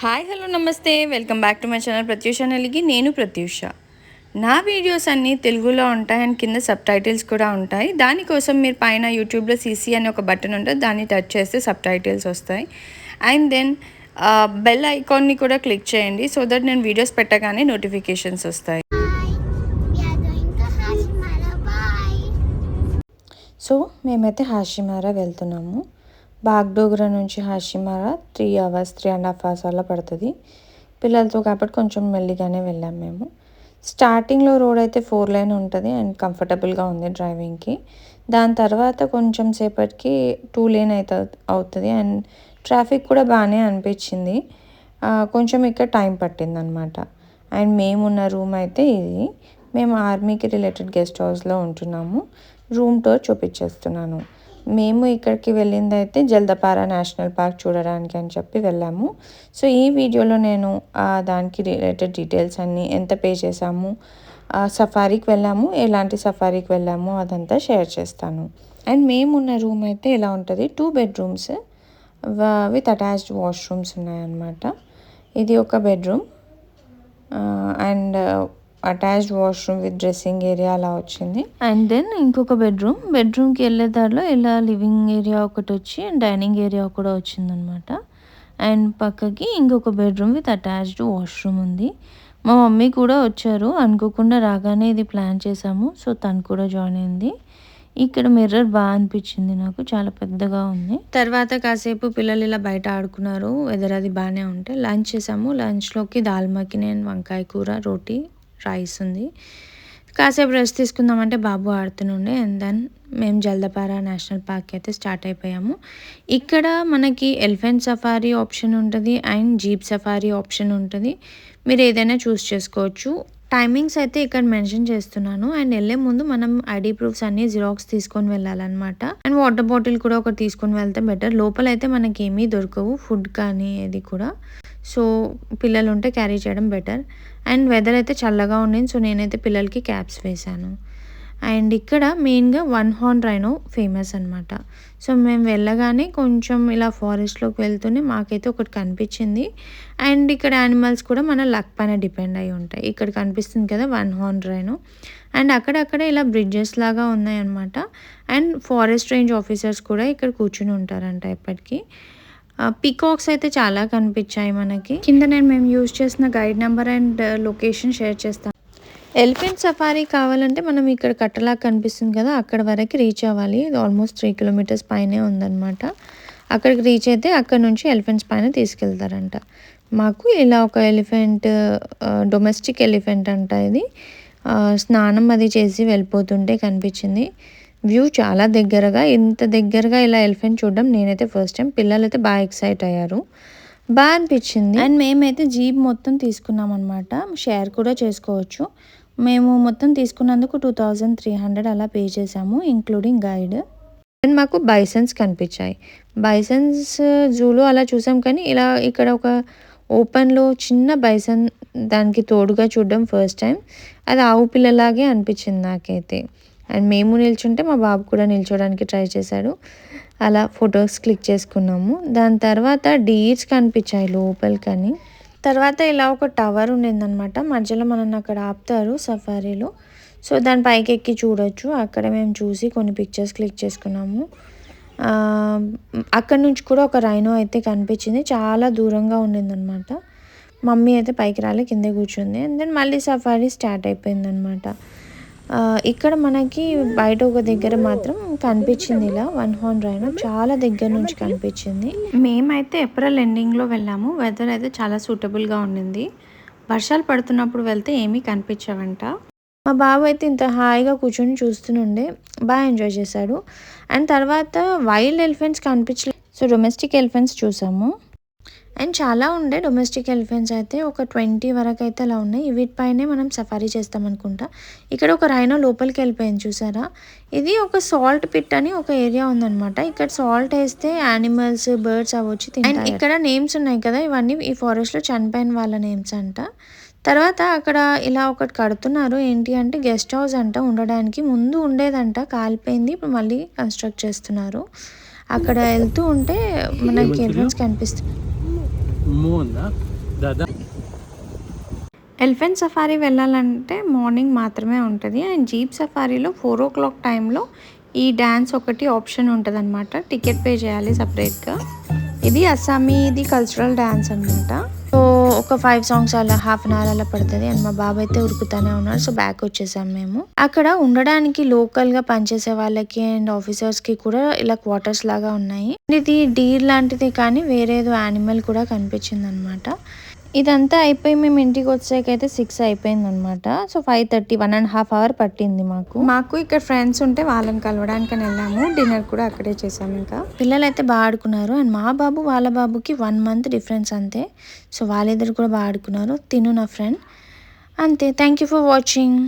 Hi hello నమస్తే welcome back to my channel Pratyusha Neligi. నేను ప్రత్యూష. నా వీడియోస్ అన్నీ తెలుగులో ఉంటాయి అండ్ కింద సబ్ టైటిల్స్ కూడా ఉంటాయి. దానికోసం మీరు పైన యూట్యూబ్లో సీసీ అనే ఒక బటన్ ఉంటుంది, దాన్ని టచ్ చేస్తే సబ్ టైటిల్స్ వస్తాయి. అండ్ దెన్ బెల్ ఐకాన్ని కూడా క్లిక్ చేయండి సో దట్ నేను వీడియోస్ పెట్టగానే నోటిఫికేషన్స్ వస్తాయి. సో మేమైతే హాషిమారా వెళ్తున్నాము. బాగ్డోగ్రా నుంచి హాషిమారా 3 అవర్స్ 3.5 అవర్స్ అలా పడుతుంది. పిల్లలతో కాబట్టి కొంచెం మెల్లిగానే వెళ్ళాం మేము. స్టార్టింగ్లో రోడ్ అయితే 4 లైన్ ఉంటుంది అండ్ కంఫర్టబుల్గా ఉంది డ్రైవింగ్కి. దాని తర్వాత కొంచెం సేపటికి 2 లేన్ అయితే అవుతుంది అండ్ ట్రాఫిక్ కూడా బాగానే అనిపించింది. కొంచెం ఇక్కడ టైం పట్టింది అనమాట. అండ్ మేమున్న రూమ్ అయితే ఇది. మేము ఆర్మీకి రిలేటెడ్ గెస్ట్ హౌస్లో ఉంటున్నాము. రూమ్ టూర్ చూపించేస్తున్నాను. మేము ఇక్కడికి వెళ్ళింది అయితే జల్దపారా నేషనల్ పార్క్ చూడడానికి అని చెప్పి వెళ్ళాము. సో ఈ వీడియోలో నేను దానికి రిలేటెడ్ డీటెయిల్స్ అన్నీ, ఎంత పే చేసాము, సఫారీకి వెళ్ళాము, ఎలాంటి సఫారీకి వెళ్ళాము అదంతా షేర్ చేస్తాను. అండ్ మేమున్న రూమ్ అయితే ఇలా ఉంటుంది. 2 బెడ్రూమ్స్ విత్ అటాచ్డ్ వాష్రూమ్స్ ఉన్నాయన్నమాట. ఇది ఒక bedroom and attached washroom with dressing area అలా వచ్చింది. అండ్ దెన్ ఇంకొక బెడ్రూమ్కి వెళ్ళే దారిలో ఇలా లివింగ్ ఏరియా ఒకటి వచ్చి అండ్ డైనింగ్ ఏరియా కూడా వచ్చిందనమాట. అండ్ పక్కకి ఇంకొక బెడ్రూమ్ విత్ అటాచ్డ్ వాష్రూమ్ ఉంది. మా మమ్మీ కూడా వచ్చారు, అనుకోకుండా రాగానే ఇది ప్లాన్ చేసాము. సో తను కూడా జాయిన్ అయింది. ఇక్కడ మిర్రర్ బాగా అనిపించింది నాకు, చాలా పెద్దగా ఉంది. తర్వాత కాసేపు పిల్లలు ఇలా బయట ఆడుకున్నారు, వెదర్ అది బాగానే ఉంటే లంచ్ చేసాము. లంచ్లోకి దాల్ మఖని అండ్ వంకాయ కూర, రోటీ, రైస్ ఉంది. కాసేపు రెస్ట్ తీసుకుందామంటే బాబు ఆడుతుండే. అండ్ దెన్ మేము జల్దపారా నేషనల్ పార్క్ అయితే స్టార్ట్ అయిపోయాము. ఇక్కడ మనకి ఎలిఫెంట్ సఫారీ ఆప్షన్ ఉంటుంది అండ్ జీప్ సఫారీ ఆప్షన్ ఉంటుంది. మీరు ఏదైనా చూస్ చేసుకోవచ్చు. టైమింగ్స్ అయితే ఇక్కడ మెన్షన్ చేస్తున్నాను. అండ్ వెళ్ళే ముందు మనం ఐడి ప్రూఫ్స్ అన్నీ జిరాక్స్ తీసుకొని వెళ్ళాలన్నమాట. అండ్ వాటర్ బాటిల్ కూడా ఒకటి తీసుకొని వెళ్తే బెటర్. లోపలైతే మనకి ఏమీ దొరకవు, ఫుడ్ కానీ ఏది కూడా. సో పిల్లలు ఉంటే క్యారీ చేయడం బెటర్. అండ్ వెదర్ అయితే చల్లగా ఉండింది, సో నేనైతే పిల్లలకి క్యాప్స్ వేశాను. అండ్ ఇక్కడ మెయిన్గా 1 హార్న్ రైనో ఫేమస్ అనమాట. సో మేము వెళ్ళగానే కొంచెం ఇలా ఫారెస్ట్లోకి వెళ్తూనే మాకైతే ఒకటి కనిపించింది. అండ్ ఇక్కడ యానిమల్స్ కూడా మన లక్ పైన డిపెండ్ అయి ఉంటాయి. ఇక్కడ కనిపిస్తుంది కదా 1 హార్న్ రైనో. అండ్ అక్కడక్కడ ఇలా బ్రిడ్జెస్ లాగా ఉన్నాయన్నమాట. అండ్ ఫారెస్ట్ రేంజ్ ఆఫీసర్స్ కూడా ఇక్కడ కూర్చుని ఉంటారంట ఎప్పటికీ. పీకాక్స్ అయితే చాలా కనిపించాయి మనకి. కింద మేము యూజ్ చేసిన guide number and location share చేస్తాను. ఎలిఫెంట్ సఫారీ కావాలంటే మనం ఇక్కడ కట్టలాగా కనిపిస్తుంది కదా, అక్కడ వరకు రీచ్ అవ్వాలి. ఇది ఆల్మోస్ట్ 3 కిలోమీటర్స్ పైనే ఉందన్నమాట. అక్కడికి రీచ్ అయితే అక్కడ నుంచి ఎలిఫెంట్స్ పైన తీసుకెళ్తారంట. మాకు ఇలా ఒక ఎలిఫెంట్, డొమెస్టిక్ ఎలిఫెంట్ అంట ఇది, స్నానం అది చేసి వెళ్ళిపోతుంటే కనిపించింది. వ్యూ చాలా దగ్గరగా, ఇంత దగ్గరగా ఇలా ఎలిఫెంట్ చూడడం నేనైతే ఫస్ట్ టైం. పిల్లలు అయితే బాగా ఎక్సైట్ అయ్యారు, బాగా అనిపించింది. అండ్ మేమైతే జీప్ మొత్తం తీసుకున్నాం అనమాట. షేర్ కూడా చేసుకోవచ్చు. మేము మొత్తం తీసుకున్నందుకు 2300 అలా పే చేసాము, ఇంక్లూడింగ్ గైడ్. అండ్ మాకు బైసన్స్ కనిపించాయి. బైసన్స్ జూలో అలా చూసాం, కానీ ఇలా ఇక్కడ ఒక ఓపెన్లో చిన్న బైసన్ దానికి తోడుగా చూడడం ఫస్ట్ టైం. అది ఆవు పిల్లలాగే అనిపించింది నాకైతే. అండ్ మేము నిల్చుంటే మా బాబు కూడా నిల్చోడానికి ట్రై చేశాడు. అలా ఫొటోస్ క్లిక్ చేసుకున్నాము. దాని తర్వాత డీర్స్ కనిపించాయి లోపలికని. తర్వాత ఇలా ఒక టవర్ ఉండిందనమాట, మధ్యలో మనల్ని అక్కడ ఆపుతారు సఫారీలో. సో దాని పైకి ఎక్కి చూడొచ్చు. అక్కడ మేము చూసి కొన్ని పిక్చర్స్ క్లిక్ చేసుకున్నాము. అక్కడ నుంచి కూడా ఒక రైనో అయితే కనిపించింది, చాలా దూరంగా ఉండిందనమాట. మమ్మీ అయితే పైకి రాలే, కిందే కూర్చుంది. అండ్ దెన్ మళ్ళీ సఫారీ స్టార్ట్ అయిపోయిందనమాట. ఇక్కడ మనకి బయట ఒక దగ్గర మాత్రం కనిపించింది ఇలా 1 హార్న్ రైనో, చాలా దగ్గర నుంచి కనిపించింది. మేమైతే ఏప్రిల్ ఎండింగ్లో వెళ్ళాము. వెదర్ అయితే చాలా సూటబుల్గా ఉండింది. వర్షాలు పడుతున్నప్పుడు వెళ్తే ఏమీ కనిపించవంట. మా బాబు అయితే ఇంత హాయిగా కూర్చొని చూస్తుండే, బాగా ఎంజాయ్ చేశాడు. అండ్ తర్వాత వైల్డ్ ఎలిఫెంట్స్ కనిపించలేదు, సో డొమెస్టిక్ ఎలిఫెంట్స్ చూసాము. అండ్ చాలా ఉండే డొమెస్టిక్ ఎలిఫెంట్స్ అయితే ఒక 20 వరకు అయితే అలా ఉన్నాయి. వీటిపైనే మనం సఫారీ చేస్తాం అనుకుంటా. ఇక్కడ ఒక రైనో లోపలికి వెళ్ళిపోయింది చూసారా. ఇది ఒక సాల్ట్ పిట్ అని ఒక ఏరియా ఉందన్నమాట. ఇక్కడ సాల్ట్ వేస్తే యానిమల్స్, బర్డ్స్ అవి వచ్చి తింటాయి. అండ్ ఇక్కడ నేమ్స్ ఉన్నాయి కదా, ఇవన్నీ ఈ ఫారెస్ట్లో చనిపోయిన వాళ్ళ నేమ్స్ అంట. తర్వాత అక్కడ ఇలా ఒకటి కడుతున్నారు, ఏంటి అంటే గెస్ట్ హౌస్ అంట. ఉండడానికి ముందు ఉండేదంట, కాలిపోయింది, ఇప్పుడు మళ్ళీ కన్స్ట్రక్ట్ చేస్తున్నారు. అక్కడ వెళ్తూ ఉంటే మనకి ఎలిఫెంట్స్ కనిపిస్తుంది. ఎలిఫెంట్ సఫారీ వెళ్ళాలంటే మార్నింగ్ మాత్రమే ఉంటుంది. అండ్ జీప్ సఫారీలో 4 o'clock టైంలో ఈ డ్యాన్స్ ఒకటి ఆప్షన్ ఉంటుంది అనమాట. టికెట్ పే చేయాలి సపరేట్గా. ఇది అస్సామీది కల్చరల్ డ్యాన్స్ అనమాట. సో ఒక 5 songs అలా హాఫ్ అన్ అవర్ అలా పడుతుంది. అండ్ మా బాబు అయితే ఉరుకుతానే ఉన్నారు. సో బ్యాక్ వచ్చేసాం మేము. అక్కడ ఉండడానికి లోకల్గా పనిచేసే వాళ్ళకి అండ్ ఆఫీసర్స్కి కూడా ఇలా క్వార్టర్స్ లాగా ఉన్నాయి. ఇది డీర్ లాంటిది కానీ వేరేదో యానిమల్ కూడా కనిపించింది అనమాట. ఇదంతా అయిపోయి మేము ఇంటికి వచ్చాకైతే 6 అయిపోయింది అనమాట. సో 5:30 1.5 hour పట్టింది మాకు ఇక్కడ ఫ్రెండ్స్ ఉంటే వాళ్ళని కలవడానికి వెళ్ళాము. డిన్నర్ కూడా అక్కడే చేసాము. ఇంకా పిల్లలు అయితే బాగా ఆడుకున్నారు. అండ్ మా బాబు వాళ్ళ బాబుకి 1 month డిఫరెన్స్ అంతే. సో వాళ్ళిద్దరు కూడా బాగా ఆడుకున్నారు. తిను నా ఫ్రెండ్ అంతే. Thank you for watching.